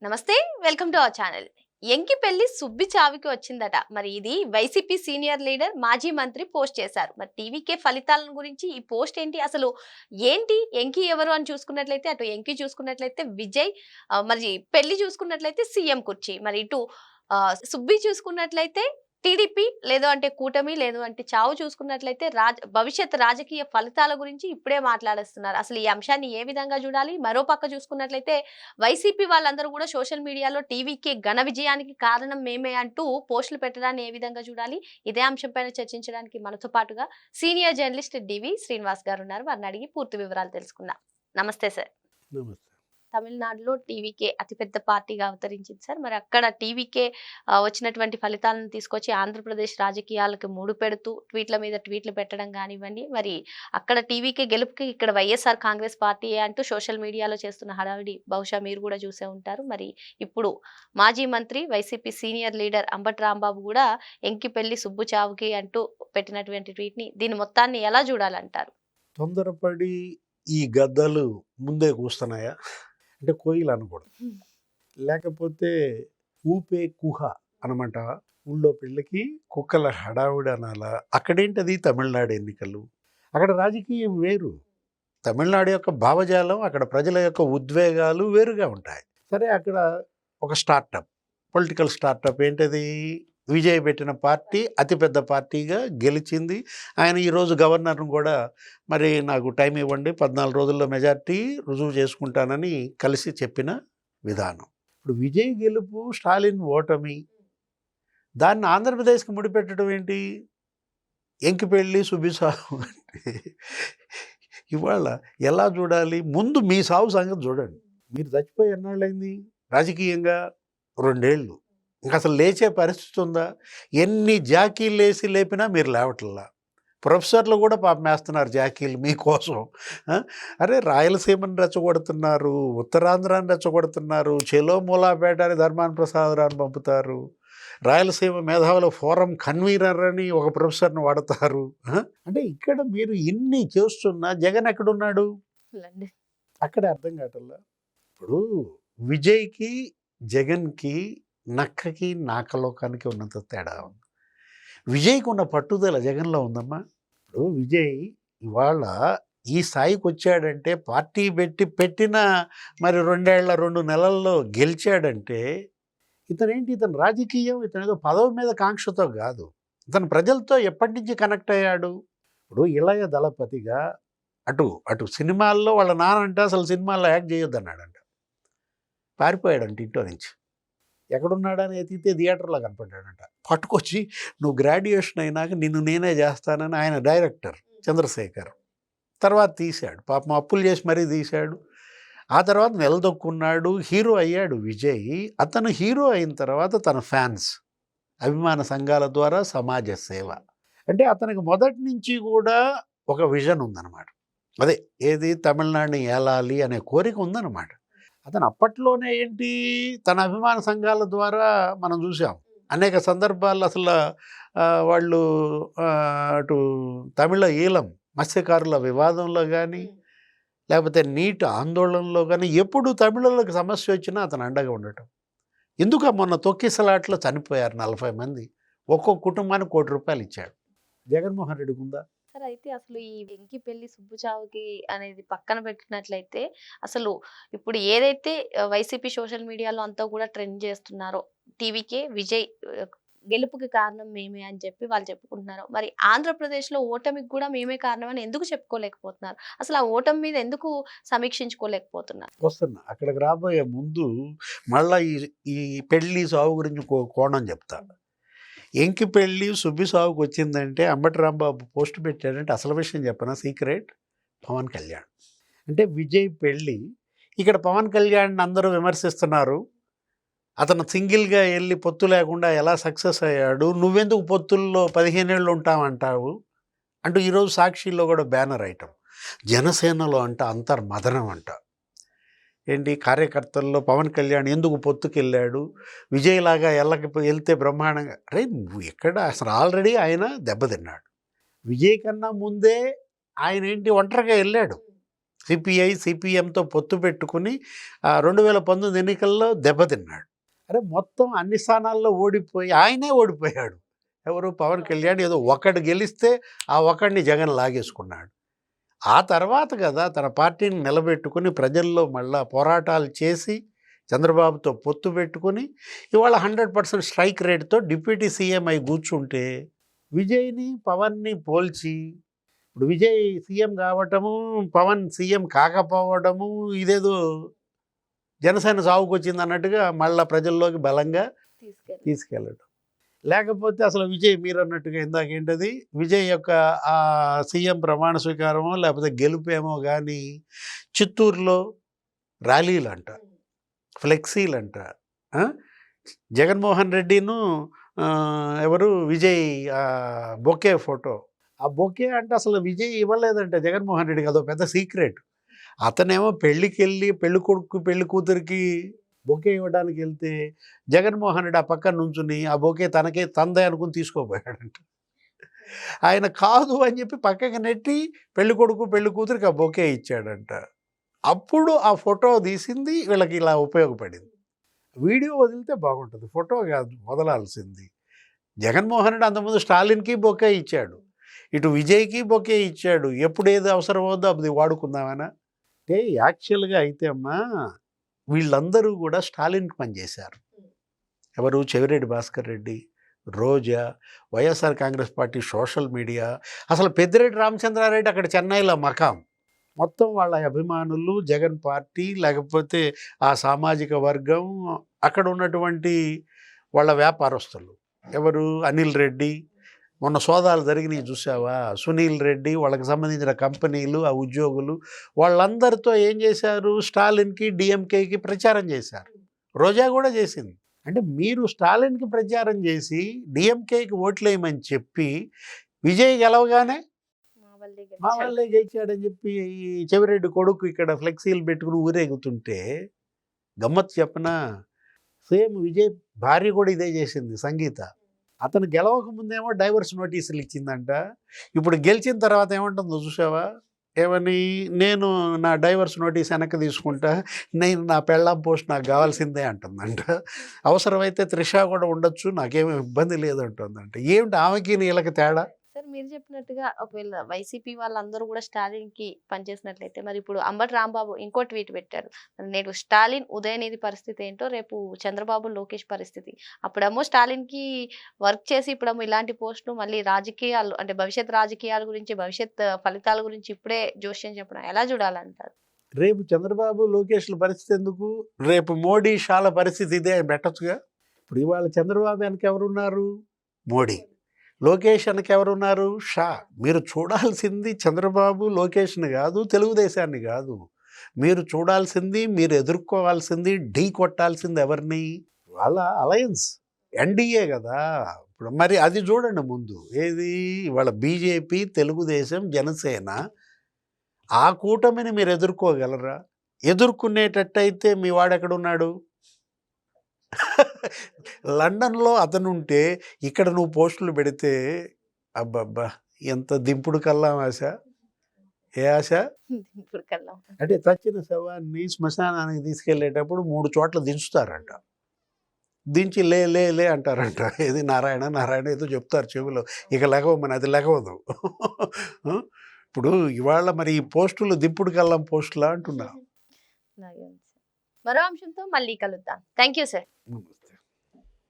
నమస్తే. Welcome to our channel. Enki పెళ్లి సుబ్బి చావికి వచ్చిందట. మరి ఇది వైసీపీ సీనియర్ లీడర్ మాజీ మంత్రి పోస్ట్ చేశారు. మరి టీవీకే ఫలితాలను గురించి ఈ పోస్ట్ ఏంటి, అసలు ఏంటి, ఎంకి ఎవరు అని చూసుకున్నట్లయితే అటు ఎంకి చూసుకున్నట్లయితే విజయ్, మరి పెళ్లి చూసుకున్నట్లయితే సీఎం కుర్చీ, మరి ఇటు సుబ్బి చూసుకున్నట్లయితే టీడీపీ, లేదు అంటే కూటమి, లేదు అంటే చావు చూసుకున్నట్లయితే భవిష్యత్ రాజకీయ ఫలితాల గురించి ఇప్పుడే మాట్లాడేస్తున్నారు. అసలు ఈ అంశాన్ని ఏ విధంగా చూడాలి? మరో పక్క చూసుకున్నట్లయితే వైసీపీ వాళ్ళందరూ కూడా సోషల్ మీడియాలో టీవీకి ఘన విజయానికి కారణం మేమే అంటూ పోస్టులు పెట్టడాన్ని ఏ విధంగా చూడాలి? ఇదే అంశంపైన చర్చించడానికి మనతో పాటుగా సీనియర్ జర్నలిస్ట్ డివి శ్రీనివాస్ గారు ఉన్నారు. వారిని అడిగి పూర్తి వివరాలు తెలుసుకుందాం. నమస్తే సార్. నమస్తే. తమిళనాడులో టీవీకే అతిపెద్ద పార్టీగా అవతరించింది సార్. మరి అక్కడ టీవీకే వచ్చినటువంటి ఫలితాలను తీసుకొచ్చి ఆంధ్రప్రదేశ్ రాజకీయాలకు ముడిపెడుతూ ట్వీట్ల మీద ట్వీట్లు పెట్టడం కానివ్వండి, మరి అక్కడ టీవీకే గెలుపుకి ఇక్కడ వైఎస్ఆర్ కాంగ్రెస్ పార్టీ అంటూ సోషల్ మీడియాలో చేస్తున్న హడావిడి బహుశా మీరు కూడా చూసే ఉంటారు. మరి ఇప్పుడు మాజీ మంత్రి YCP senior leader Ambati Rambabu కూడా ఎంకి పెళ్లి సుబ్బు చావుకి అంటూ పెట్టినటువంటి ట్వీట్ని, దీని మొత్తాన్ని ఎలా చూడాలంటారు? తొందరపడి ఈ గద్దలు ముందే కూస్తున్నాయా అంటే కోయిలు అనకూడదు, లేకపోతే ఊపే కుహ అనమాట. ఊళ్ళో పెళ్ళికి కుక్కల హడావుడి అనాలా? అక్కడేంటది తమిళనాడు ఎన్నికలు, అక్కడ రాజకీయం వేరు. తమిళనాడు యొక్క భావజాలం, అక్కడ ప్రజల యొక్క ఉద్వేగాలు వేరుగా ఉంటాయి. సరే, అక్కడ ఒక స్టార్టప్, పొలిటికల్ స్టార్టప్ ఏంటది? విజయ్ పెట్టిన పార్టీ అతిపెద్ద పార్టీగా గెలిచింది. ఆయన ఈరోజు గవర్నర్ను కూడా మరి నాకు టైం ఇవ్వండి, 14 రోజుల్లో మెజార్టీ రుజువు చేసుకుంటానని కలిసి చెప్పిన విధానం. ఇప్పుడు విజయ్ గెలుపు, స్టాలిన్ ఓటమి, దాన్ని ఆంధ్రప్రదేశ్కి ముడిపెట్టడం ఏంటి? ఎంకి పెళ్ళి సుబ్బి సావు అంటే ఇవాళ ఎలా చూడాలి? ముందు మీ సావు సంగతి చూడండి. మీరు చచ్చిపోయి ఎన్నాళ్ళైంది? రాజకీయంగా 2 ఏళ్ళు. ఇంకా అసలు లేచే పరిస్థితి ఉందా? ఎన్ని జాకీలు వేసి లేపినా మీరు లేవట్లా. ప్రొఫెసర్లు కూడా పాపం వేస్తున్నారు జాకీలు మీకోసం. అరే, రాయలసీమని రెచ్చగొడుతున్నారు, ఉత్తరాంధ్రాన్ని రెచ్చగొడుతున్నారు, చెలో మూలాపేట అని ధర్మాన ప్రసాదరాన్ని పంపుతారు, రాయలసీమ మేధావుల ఫోరం కన్వీనర్ అని ఒక ప్రొఫెసర్ని వాడతారు. అంటే ఇక్కడ మీరు ఇన్ని చేస్తున్నా జగన్ ఎక్కడున్నాడు? అక్కడే అర్థం కావట్లా. ఇప్పుడు విజయ్కి జగన్కి నక్కకి నాకలోకానికి ఉన్నంత తేడా ఉంది. విజయ్కి ఉన్న పట్టుదల జగన్లో ఉందమ్మా. ఇప్పుడు విజయ్ ఇవాళ ఈ స్థాయికి వచ్చాడంటే, పార్టీ పెట్టిన మరి 2 నెలల్లో గెలిచాడంటే ఇతను రాజకీయం, ఇతను ఏదో పదవి మీద కాంక్షతో కాదు, ఇతను ప్రజలతో ఎప్పటి నుంచి కనెక్ట్ అయ్యాడు. ఇప్పుడు ఇళయ దళపతిగా అటు సినిమాల్లో వాళ్ళ నానంటే అసలు సినిమాల్లో యాక్ట్ చేయొద్దన్నాడంట, పారిపోయాడంట ఇంట్లో నుంచి. ఎక్కడున్నాడని ఎతికితే థియేటర్లో కనపడ్డాడంట. పట్టుకొచ్చి నువ్వు గ్రాడ్యుయేషన్ అయినాక నిన్ను నేనే చేస్తానని ఆయన డైరెక్టర్ చంద్రశేఖర్ తర్వాత తీశాడు. పాపం అప్పులు చేసి మరీ తీశాడు. ఆ తర్వాత నిలదొక్కున్నాడు, హీరో అయ్యాడు విజయ్. అతను హీరో అయిన తర్వాత తన ఫ్యాన్స్, అభిమాన సంఘాల ద్వారా సమాజ సేవ, అంటే అతనికి మొదటి నుంచి కూడా ఒక విజన్ ఉందన్నమాట. అదే ఏది, తమిళనాడుని ఏలాలి అనే కోరిక ఉందన్నమాట. అతను అప్పట్లోనే ఏంటి, తన అభిమాన సంఘాల ద్వారా మనం చూసాం అనేక సందర్భాల్లో. అసలు వాళ్ళు అటు తమిళ ఈలం మత్స్యకారుల వివాదంలో కానీ, లేకపోతే నీటి ఆందోళనలో కానీ ఎప్పుడు తమిళలకు సమస్య వచ్చినా అతను అండగా ఉండటం. ఎందుకు మొన్న తొక్కిసలాట్లో చనిపోయారు 40 మంది, ఒక్కొక్క కుటుంబానికి ₹1 ఇచ్చాడు. జగన్మోహన్ రెడ్డికి ఉందా? సార్, అయితే అసలు ఈ ఎంకి పెళ్లి సుబ్బు చావుకి అనేది పక్కన పెట్టినట్లయితే, అసలు ఇప్పుడు ఏదైతే వైసీపీ సోషల్ మీడియాలో అంతా కూడా ట్రెండ్ చేస్తున్నారో, టీవీకే విజయ్ గెలుపుకి కారణం మేమే అని చెప్పి వాళ్ళు చెప్పుకుంటున్నారు. మరి ఆంధ్రప్రదేశ్లో ఓటమికి కూడా మేమే కారణం అని ఎందుకు చెప్పుకోలేకపోతున్నారు? అసలు ఆ ఓటమి మీద ఎందుకు సమీక్షించుకోలేకపోతున్నారు? వస్తున్నా, అక్కడికి రాబోయే ముందు మళ్ళీ ఈ పెళ్లి సాగు గురించి కోణం చెప్తా. ఎంకి పెళ్ళి సుబ్బి సాగుకు వచ్చిందంటే అంబటి రాంబాబు పోస్ట్ పెట్టాడంటే అసలు విషయం చెప్పనా? సీక్రెట్, పవన్ కళ్యాణ్. అంటే విజయ్ పెళ్ళి, ఇక్కడ పవన్ కళ్యాణ్ అందరూ విమర్శిస్తున్నారు, అతను సింగిల్గా వెళ్ళి పొత్తు లేకుండా ఎలా సక్సెస్ అయ్యాడు, నువ్వెందుకు పొత్తుల్లో 15 ఏళ్ళు ఉంటావంటావు అంటూ ఈరోజు సాక్షిలో కూడా బ్యానర్ ఐటమ్. జనసేనలో అంట అంతర్మదనం అంట. ఏంటి, కార్యకర్తల్లో పవన్ కళ్యాణ్ ఎందుకు పొత్తుకెళ్ళాడు, విజయ్లాగా వెళ్తే బ్రహ్మాండంగా. అరే నువ్వు ఎక్కడ, అసలు ఆల్రెడీ ఆయన దెబ్బతిన్నాడు. విజయ్ కన్నా ముందే ఆయన ఏంటి ఒంటరిగా వెళ్ళాడు. సిపిఐ సిపిఎంతో పొత్తు పెట్టుకుని 2019 ఎన్నికల్లో దెబ్బతిన్నాడు. అరే మొత్తం అన్ని స్థానాల్లో ఓడిపోయి ఆయనే ఓడిపోయాడు. ఎవరు? పవన్ కళ్యాణ్. ఏదో ఒకడు గెలిస్తే ఆ ఒకడిని జగన్ లాగేసుకున్నాడు. ఆ తర్వాత కదా తన పార్టీని నిలబెట్టుకుని ప్రజల్లో మళ్ళా పోరాటాలు చేసి చంద్రబాబుతో పొత్తు పెట్టుకుని ఇవాళ 100% స్ట్రైక్ రేట్తో డిప్యూటీ సీఎం అయి కూర్చుంటే విజయ్ని పవన్ని పోల్చి ఇప్పుడు విజయ్ సీఎం కావటము పవన్ సీఎం కాకపోవడము ఇదేదో జనసేన సాగుకొచ్చింది అన్నట్టుగా మళ్ళా ప్రజల్లోకి బలంగా తీసుకెళ్ళడం. లేకపోతే అసలు విజయ్ మీరు అన్నట్టుగా ఇందాక ఏంటది విజయ్ యొక్క ఆ సీఎం ప్రమాణ స్వీకారమో లేకపోతే గెలుపేమో కానీ చిత్తూరులో ర్యాలీలంట, ఫ్లెక్సీలంట. జగన్మోహన్ రెడ్డిను ఎవరు విజయ్ బొకే ఫోటో. ఆ బొకే అంటే అసలు విజయ్ ఇవ్వలేదంట జగన్మోహన్ రెడ్డికి, అదో పెద్ద సీక్రెట్. అతనేమో పెళ్ళికి వెళ్ళి పెళ్లి కొడుకు పెళ్లి కూతురికి బొకే ఇవ్వడానికి వెళ్తే జగన్మోహన్ రెడ్డి ఆ పక్కన నుంచుని ఆ బొకే తనకే తందే అనుకుని తీసుకోపోయాడంట. ఆయన కాదు అని చెప్పి పక్కకి నెట్టి పెళ్లి కొడుకు పెళ్లి కూతురికి ఆ బొకే ఇచ్చాడంట. అప్పుడు ఆ ఫోటో తీసింది వీళ్ళకి ఇలా ఉపయోగపడింది. వీడియో వదిలితే బాగుంటుంది, ఫోటో కాదు వదలాల్సింది. జగన్మోహన్ రెడ్డి అంతకుముందు స్టాలిన్కి బొకే ఇచ్చాడు, ఇటు విజయ్కి బొకే ఇచ్చాడు. ఎప్పుడు ఏది అవసరం అవుద్దో అది వాడుకుందామనా అంటే యాక్చువల్గా అయితే అమ్మా వీళ్ళందరూ కూడా స్టాలిన్కి పనిచేశారు. ఎవరు? Chevireddy Bhaskar Reddy, Roja, YSR Congress party social media, అసలు పెద్దిరెడ్డి రామచంద్రారెడ్డి అక్కడ చెన్నైలో మకాం. మొత్తం వాళ్ళ అభిమానులు జగన్ పార్టీ లేకపోతే ఆ సామాజిక వర్గం, అక్కడ ఉన్నటువంటి వాళ్ళ వ్యాపారస్తులు. ఎవరు? అనిల్ రెడ్డి, మొన్న సోదాలు జరిగినాయి చూసావా, సునీల్ రెడ్డి, వాళ్ళకి సంబంధించిన కంపెనీలు, ఆ ఉద్యోగులు, వాళ్ళందరితో ఏం చేశారు? స్టాలిన్కి డిఎంకేకి ప్రచారం చేశారు. రోజా కూడా చేసింది. అంటే మీరు స్టాలిన్కి ప్రచారం చేసి డిఎంకేకి ఓట్లేయమని చెప్పి విజయ్ గెలవగానే మా వాళ్ళే గెలిచాడని చెప్పి ఈ చెవిరెడ్డి కొడుకు ఇక్కడ ఫ్లెక్సీలు పెట్టుకుని ఊరేగుతుంటే గమ్మత్ చెప్పనా, సేమ్ విజయ్ భార్య కూడా ఇదే చేసింది, సంగీత. అతను గెలవక ముందేమో డైవర్స్ నోటీసులు ఇచ్చిందంట. ఇప్పుడు గెలిచిన తర్వాత ఏమంటుందో చూసావా? ఏమని? నేను నా డైవర్స్ నోటీస్ వెనక్కి తీసుకుంటా, నేను నా పెళ్ళాం పోస్ట్ నాకు కావాల్సిందే అంటుందంట. అవసరమైతే త్రిష కూడా ఉండొచ్చు, నాకేమీ ఇబ్బంది లేదంటుందంట. ఏమిటి ఆమెకి వీళ్ళకి తేడా? సార్ మీరు చెప్పినట్టుగా ఒకవేళ వైసీపీ వాళ్ళందరూ కూడా స్టాలిన్ కి పనిచేసినట్లయితే మరి ఇప్పుడు అంబటి రాంబాబు ఇంకో ట్వీట్ పెట్టారు. మరి నేడు స్టాలిన్ ఉదయనిధి పరిస్థితి ఏంటో రేపు చంద్రబాబు లోకేష్ పరిస్థితి. అప్పుడేమో స్టాలిన్ కి వర్క్ చేసి ఇప్పుడేమో ఇలాంటి పోస్టులు మళ్ళీ రాజకీయాలు అంటే భవిష్యత్ రాజకీయాల గురించి భవిష్యత్ ఫలితాల గురించి ఇప్పుడే జోష్యం చెప్పడం ఎలా చూడాలంటారు? రేపు చంద్రబాబు లోకేష్ల పరిస్థితి ఎందుకు? రేపు మోడీ షాల పరిస్థితి ఇదే పెట్టచ్చుగా. ఇప్పుడు ఇవాళ చంద్రబాబు వెనక ఎవరున్నారు? మోడీ. లోకేష్ వెనక ఎవరున్నారు? షా. మీరు చూడాల్సింది చంద్రబాబు లోకేష్ని కాదు, తెలుగుదేశాన్ని కాదు. మీరు చూడాల్సింది, మీరు ఎదుర్కోవాల్సింది, ఢీ కొట్టాల్సింది ఎవరిని? వాళ్ళ అలయన్స్ ఎన్డీఏ కదా. ఇప్పుడు మరి అది చూడండి ముందు. ఏది? వాళ్ళ బీజేపీ, తెలుగుదేశం, జనసేన, ఆ కూటమిని మీరు ఎదుర్కోగలరా? ఎదుర్కొనేటట్టయితే మీ వాడెక్కడున్నాడు? లండన్లో అతను ఉంటే ఇక్కడ నువ్వు పోస్టులు పెడితే అబ్బబ్బా ఎంత దింపుడు కల్లాం ఆశ. ఏ ఆశ? ఇప్పుడు కల్లా అంటే చచ్చిన శవాన్ని శ్మశానానికి తీసుకెళ్ళేటప్పుడు 3 చోట్ల దించుతారంట. దించి లే లే లే అంటారంట. ఏది? నారాయణ నారాయణ ఏదో చెప్తారు చెవిలో. ఇక లెగవమని, అది లెగవదు. ఇప్పుడు ఇవాళ మరి ఈ పోస్టులు దింపుడు కల్లాం పోస్టులా అంటున్నా. మరో అంశంతో మళ్ళీ కలుద్దాం. Thank you sir.